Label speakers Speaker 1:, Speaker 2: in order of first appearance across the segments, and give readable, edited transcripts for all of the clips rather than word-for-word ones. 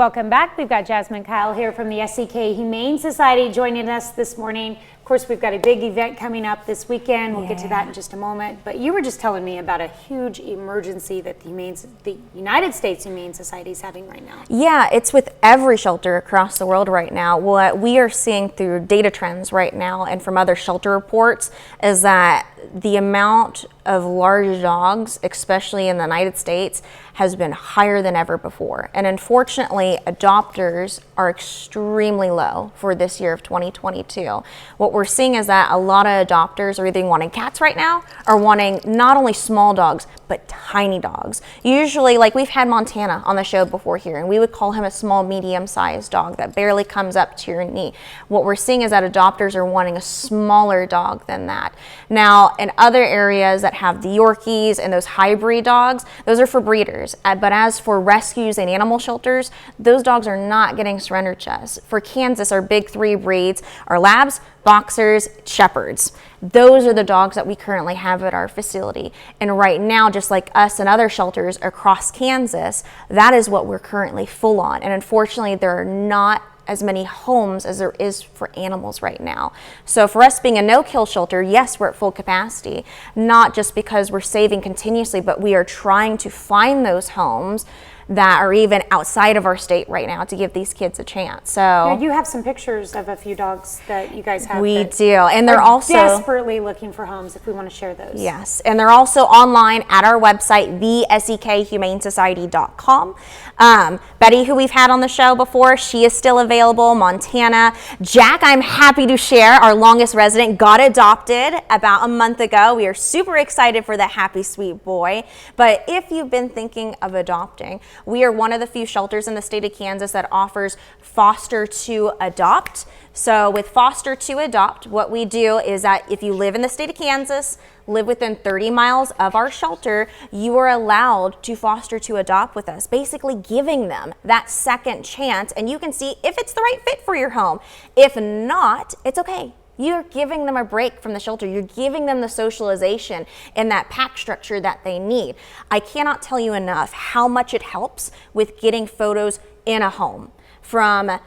Speaker 1: Welcome back. We've got Jasmine Kyle here from the SEK Humane Society joining us this morning. Of course, we've got a big event coming up this weekend. We'll get to that in just a moment. But you were just telling me about a huge emergency that the United States Humane Society is having right now.
Speaker 2: Yeah, it's with every shelter across the world right now. What we are seeing through data trends right now and from other shelter reports is that the amount of large dogs, especially in the United States, has been higher than ever before. And unfortunately, adopters are extremely low for this year of 2022. What we're seeing is that a lot of adopters are either wanting cats right now or wanting not only small dogs, but tiny dogs. Usually, like we've had Montana on the show before here, and we would call him a small, medium-sized dog that barely comes up to your knee. What we're seeing is that adopters are wanting a smaller dog than that. Now, in other areas that have the Yorkies and those hybrid dogs, those are for breeders. But as for rescues and animal shelters, those dogs are not getting surrendered to us. For Kansas, our big three breeds are Labs, Boxers, Shepherds. Those are the dogs that we currently have at our facility. And right now, just like us and other shelters across Kansas, that is what we're currently full on. And unfortunately, there are not as many homes as there is for animals right now. So for us being a no-kill shelter, yes, we're at full capacity, not just because we're saving continuously, but we are trying to find those homes that are even outside of our state right now to give these kids a chance. So
Speaker 1: yeah, you have some pictures of a few dogs that you guys have.
Speaker 2: We do, and they're also
Speaker 1: desperately looking for homes if we want to share those.
Speaker 2: Yes, and they're also online at our website, thesekhumanesociety.com. Betty, who we've had on the show before, she is still available. Montana. Jack, I'm happy to share, our longest resident, got adopted about a month ago. We are super excited for that happy, sweet boy. But if you've been thinking of adopting, we are one of the few shelters in the state of Kansas that offers foster to adopt. So with foster to adopt, what we do is that if you live in the state of Kansas, live within 30 miles of our shelter, you are allowed to foster to adopt with us, basically giving them that second chance, and you can see if it's the right fit for your home. If not, it's okay. You're giving them a break from the shelter. You're giving them the socialization and that pack structure that they need. I cannot tell you enough how much it helps with getting photos in a home. From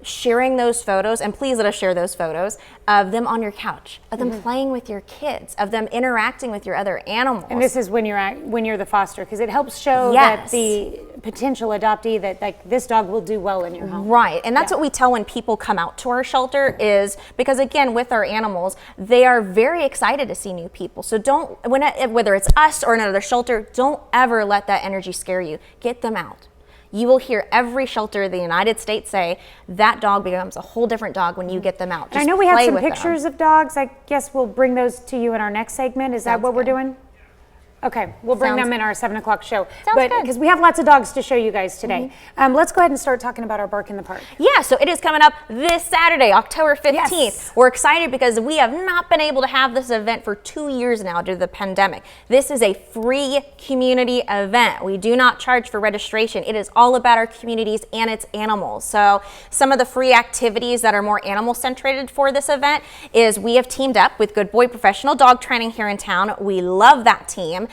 Speaker 2: sharing those photos, and please let us share those photos, of them on your couch, of them playing with your kids, of them interacting with your other animals.
Speaker 1: And this is when you're the foster, because it helps show that the potential adoptee that like this dog will do well in your home.
Speaker 2: Right, and that's what we tell when people come out to our shelter, is because again, with our animals, they are very excited to see new people. So don't, whether it's us or another shelter, don't ever let that energy scare you. Get them out. You will hear every shelter in the United States say that dog becomes a whole different dog when you get them out.
Speaker 1: I know we have some pictures of dogs. I guess we'll bring those to you in our next segment. Is that what we're doing? Okay, we'll bring them in our 7 o'clock show.
Speaker 2: Sounds good.
Speaker 1: Because we have lots of dogs to show you guys today. Let's go ahead and start talking about our Bark in the Park.
Speaker 2: Yeah, so it is coming up this Saturday, October 15th.
Speaker 1: Yes.
Speaker 2: We're excited because we have not been able to have this event for 2 years now due to the pandemic. This is a free community event. We do not charge for registration. It is all about our communities and its animals. So some of the free activities that are more animal-centered for this event is we have teamed up with Good Boy Professional Dog Training here in town. We love that team.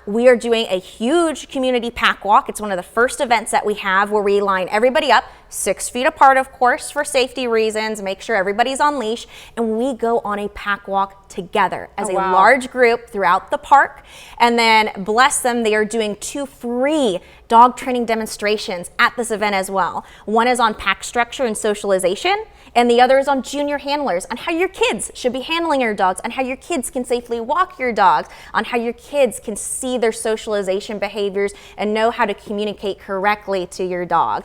Speaker 2: We are doing a huge community pack walk. It's one of the first events that we have where we line everybody up 6 feet apart, of course, for safety reasons, make sure everybody's on leash, and we go on a pack walk together as a large group throughout the park. And then, bless them, they are doing 2 free dog training demonstrations at this event as well. One is on pack structure and socialization, and the other is on junior handlers, on how your kids should be handling your dogs, on how your kids can safely walk your dogs, on how your kids can see their socialization behaviors and know how to communicate correctly to your dog.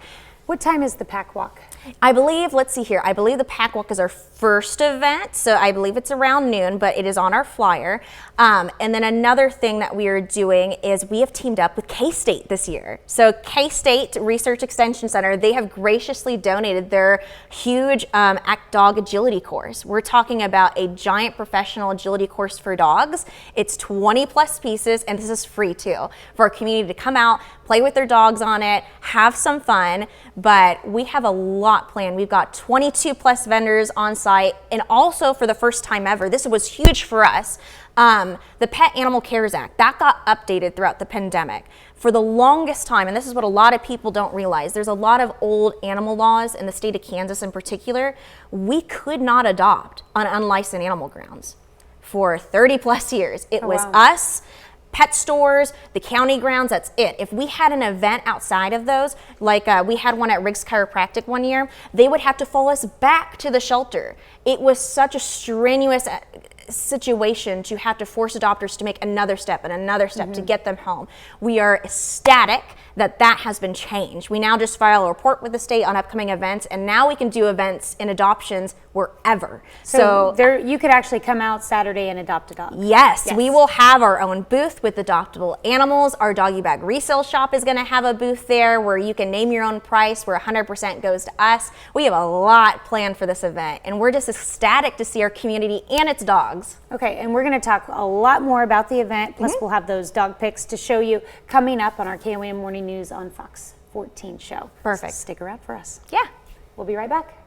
Speaker 1: What time is the pack walk?
Speaker 2: I believe, let's see here, I believe the pack walk is our first event, so I believe it's around noon, but it is on our flyer. And then another thing that we are doing is we have teamed up with K-State this year. So K-State Research Extension Center, they have graciously donated their huge ACT Dog Agility course. We're talking about a giant professional agility course for dogs. It's 20 plus pieces, and this is free too, for our community to come out, play with their dogs on it, have some fun, but we have a lot planned. We've got 22 plus vendors on site, and also for the first time ever, this was huge for us. The Pet Animal Cares Act, that got updated throughout the pandemic. For the longest time, and this is what a lot of people don't realize, there's a lot of old animal laws in the state of Kansas in particular. We could not adopt on unlicensed animal grounds for 30 plus years. It was us, pet stores, the county grounds, that's it. If we had an event outside of those, like we had one at Riggs Chiropractic one year, they would have to follow us back to the shelter. It was such a strenuous situation to have to force adopters to make another step and another step to get them home. We are ecstatic that that has been changed. We now just file a report with the state on upcoming events, and now we can do events in adoptions wherever.
Speaker 1: So there, you could actually come out Saturday and adopt a dog.
Speaker 2: Yes, we will have our own booth with adoptable animals. Our doggy bag resale shop is going to have a booth there where you can name your own price, where 100% goes to us. We have a lot planned for this event, and we're just ecstatic to see our community and its dogs.
Speaker 1: Okay, and we're going to talk a lot more about the event, plus we'll have those dog pics to show you coming up on our KOAM Morning News on Fox 14 show.
Speaker 2: Perfect.
Speaker 1: So stick around for us.
Speaker 2: Yeah.
Speaker 1: We'll be right back.